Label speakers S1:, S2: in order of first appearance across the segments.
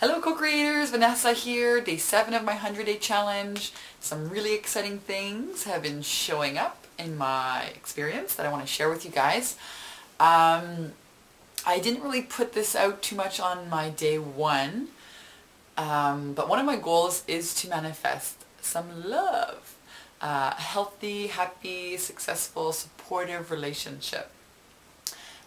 S1: Hello co-creators, Vanessa here, day 7 of my 100-day challenge. Some really exciting things have been showing up in my experience that I want to share with you guys. I didn't really put this out too much on my day 1, but one of my goals is to manifest some love. A healthy, happy, successful, supportive relationship.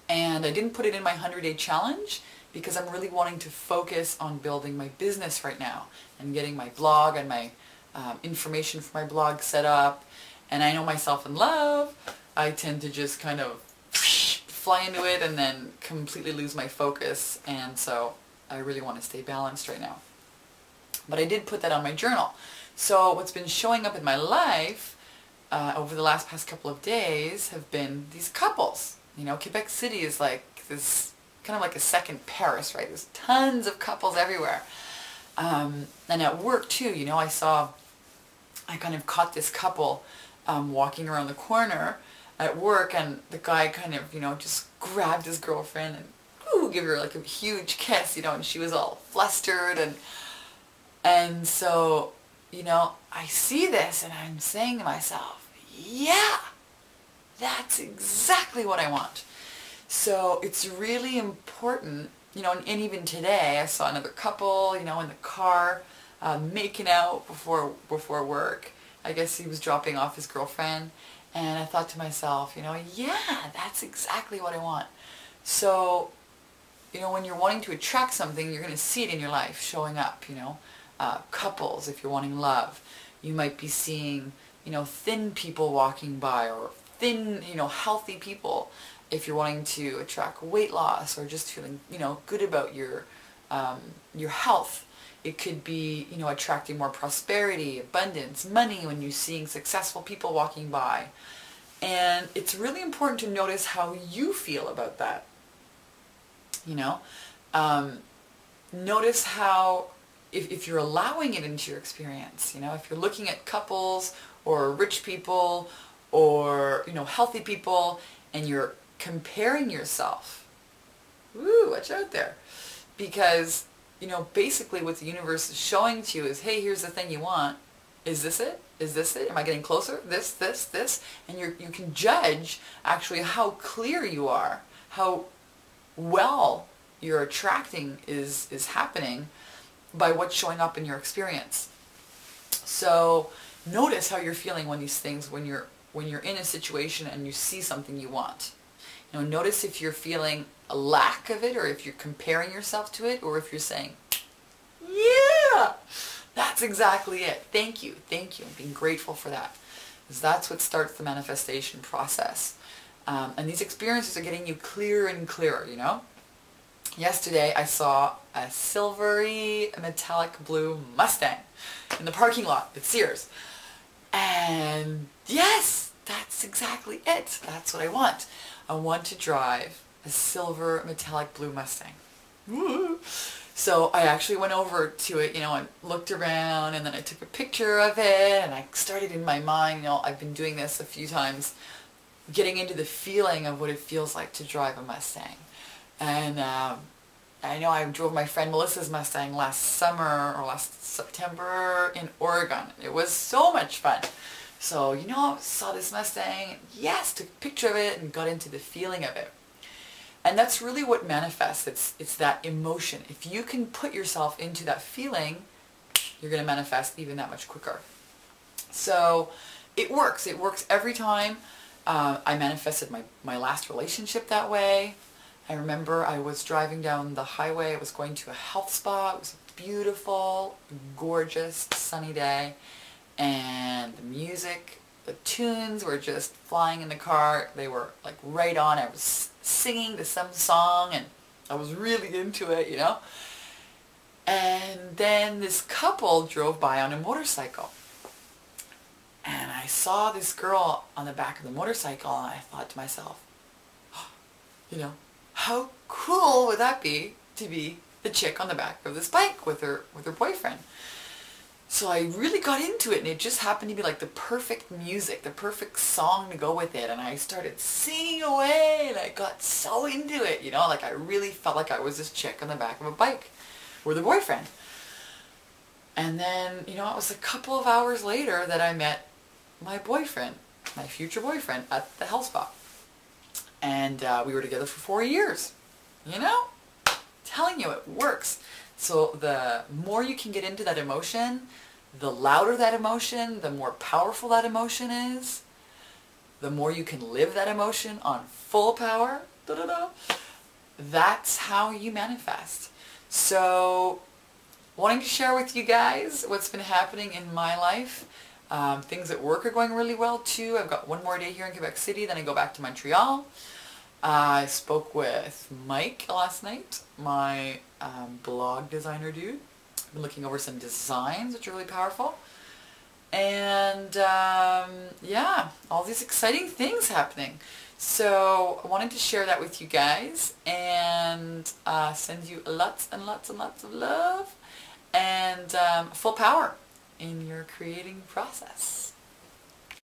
S1: And I didn't put it in my 100-day challenge because I'm really wanting to focus on building my business right now and getting my blog and my information for my blog set up. And I know myself in love. I tend to just kind of fly into it and then completely lose my focus, and so I really want to stay balanced right now. But I did put that on my journal. So what's been showing up in my life over the past couple of days have been these couples. You know, Quebec City is like this, kind of like a second Paris, right? There's tons of couples everywhere. And at work too, you know, I kind of caught this couple walking around the corner at work, and the guy kind of, you know, just grabbed his girlfriend and give her like a huge kiss, you know, and she was all flustered, and so, you know, I see this and I'm saying to myself, yeah, that's exactly what I want. So it's really important, you know, and even today I saw another couple, you know, in the car making out before work. I guess he was dropping off his girlfriend, and I thought to myself, you know, yeah, that's exactly what I want. So, you know, when you're wanting to attract something, you're going to see it in your life showing up, you know. Couples, if you're wanting love, you might be seeing, you know, thin people walking by, or thin, you know, healthy people if you're wanting to attract weight loss or just feeling, you know, good about your health. It could be, you know, attracting more prosperity, abundance, money when you're seeing successful people walking by. And it's really important to notice how you feel about that. You know, notice how, if you're allowing it into your experience, you know, if you're looking at couples or rich people or, you know, healthy people, and you're comparing yourself, watch out there. Because, you know, basically what the universe is showing to you is, hey, here's the thing you want. Is this it? Is this it? Am I getting closer? This. And you can judge actually how clear you are, how well your attracting is happening by what's showing up in your experience. So notice how you're feeling when these things, when you're in a situation and you see something you want. You know, notice if you're feeling a lack of it, or if you're comparing yourself to it, or if you're saying, yeah, that's exactly it. Thank you, and being grateful for that. Because that's what starts the manifestation process. And these experiences are getting you clearer and clearer, you know. Yesterday I saw a silvery metallic blue Mustang in the parking lot at Sears. And yes, that's exactly it. That's what I want. I want to drive a silver metallic blue Mustang. Woo! So I actually went over to it, you know, and looked around, and then I took a picture of it, and I started in my mind, you know, I've been doing this a few times, getting into the feeling of what it feels like to drive a Mustang. And I know I drove my friend Melissa's Mustang last summer, or last September, in Oregon. It was so much fun. So, you know, saw this Mustang, yes, took a picture of it and got into the feeling of it. And that's really what manifests. It's that emotion. If you can put yourself into that feeling, you're going to manifest even that much quicker. So it works. It works every time. I manifested my last relationship that way. I remember I was driving down the highway. I was going to a health spa. It was a beautiful, gorgeous, sunny day. And the music, the tunes were just flying in the car. They were like right on. I was singing to some song and I was really into it, you know. And then this couple drove by on a motorcycle. And I saw this girl on the back of the motorcycle, and I thought to myself, oh, you know, how cool would that be to be the chick on the back of this bike with her boyfriend? So I really got into it, and it just happened to be like the perfect music, the perfect song to go with it, and I started singing away, and I got so into it, you know, like I really felt like I was this chick on the back of a bike for the boyfriend. And then, you know, it was a couple of hours later that I met my boyfriend, my future boyfriend, at the health spa. And we were together for 4 years. You know? Telling you, it works. So the more you can get into that emotion, the louder that emotion, the more powerful that emotion is, the more you can live that emotion on full power. Da-da-da. That's how you manifest. So, wanting to share with you guys what's been happening in my life. Things at work are going really well too. I've got one more day here in Quebec City, then I go back to Montreal. I spoke with Mike last night, my blog designer dude. I've been looking over some designs, which are really powerful. And yeah, all these exciting things happening. So I wanted to share that with you guys and send you lots and lots and lots of love and full power in your creating process.